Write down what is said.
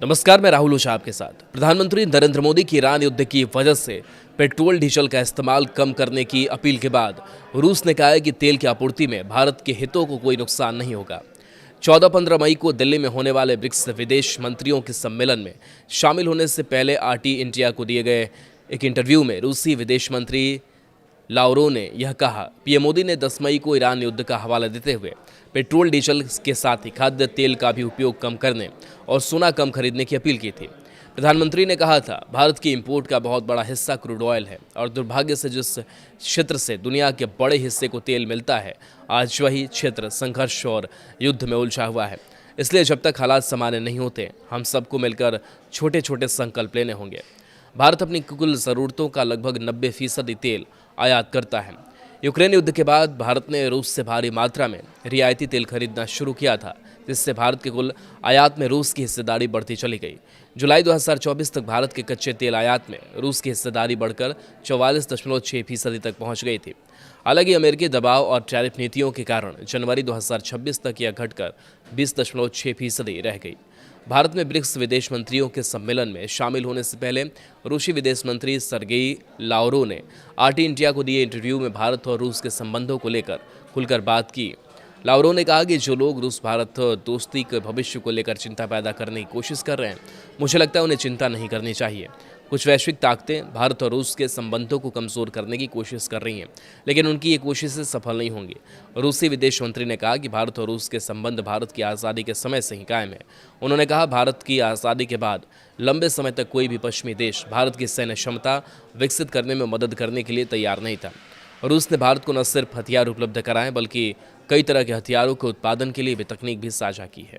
नमस्कार, मैं राहुल ओझा आपके साथ। प्रधानमंत्री नरेंद्र मोदी की ईरान युद्ध की वजह से पेट्रोल डीजल का इस्तेमाल कम करने की अपील के बाद रूस ने कहा है कि तेल की आपूर्ति में भारत के हितों को कोई नुकसान नहीं होगा। 14-15 मई को दिल्ली में होने वाले ब्रिक्स विदेश मंत्रियों के सम्मेलन में शामिल होने से पहले आरटी इंडिया को दिए गए एक इंटरव्यू में रूसी विदेश मंत्री लावरोव ने यह कहा। पीएम मोदी ने 10 मई को ईरान युद्ध का हवाला देते हुए पेट्रोल डीजल के साथ ही खाद्य तेल का भी उपयोग कम करने और सोना कम खरीदने की अपील की थी। प्रधानमंत्री ने कहा था, भारत की इंपोर्ट का बहुत बड़ा हिस्सा क्रूड ऑयल है और दुर्भाग्य से जिस क्षेत्र से दुनिया के बड़े हिस्से को तेल मिलता है, आज वही क्षेत्र संघर्ष और युद्ध में उलझा हुआ है। इसलिए जब तक हालात सामान्य नहीं होते, हम सबको मिलकर छोटे छोटे संकल्प लेने होंगे। भारत अपनी कुल ज़रूरतों का लगभग 90% तेल आयात करता है। यूक्रेन युद्ध के बाद भारत ने रूस से भारी मात्रा में रियायती तेल खरीदना शुरू किया था, जिससे भारत के कुल आयात में रूस की हिस्सेदारी बढ़ती चली गई। जुलाई 2024 तक भारत के कच्चे तेल आयात में रूस की हिस्सेदारी बढ़कर 44.6% तक पहुंच गई थी। हालांकि अमेरिकी दबाव और टैरिफ नीतियों के कारण जनवरी 2026 तक यह घटकर 20.6% रह गई। भारत में ब्रिक्स विदेश मंत्रियों के सम्मेलन में शामिल होने से पहले रूसी विदेश मंत्री सर्गेई लावरोव ने आरटी इंडिया को दिए इंटरव्यू में भारत और रूस के संबंधों को लेकर खुलकर बात की। लावरोव ने कहा कि जो लोग रूस भारत दोस्ती के भविष्य को लेकर चिंता पैदा करने की कोशिश कर रहे हैं, मुझे लगता है उन्हें चिंता नहीं करनी चाहिए। कुछ वैश्विक ताकतें भारत और रूस के संबंधों को कमज़ोर करने की कोशिश कर रही हैं, लेकिन उनकी ये कोशिशें सफल नहीं होंगी। रूसी विदेश मंत्री ने कहा कि भारत और रूस के संबंध भारत की आज़ादी के समय से ही कायम है। उन्होंने कहा, भारत की आज़ादी के बाद लंबे समय तक कोई भी पश्चिमी देश भारत की सैन्य क्षमता विकसित करने में मदद करने के लिए तैयार नहीं था। रूस ने भारत को न सिर्फ हथियार उपलब्ध कराए, बल्कि कई तरह के हथियारों के उत्पादन के लिए भी तकनीक भी साझा की है।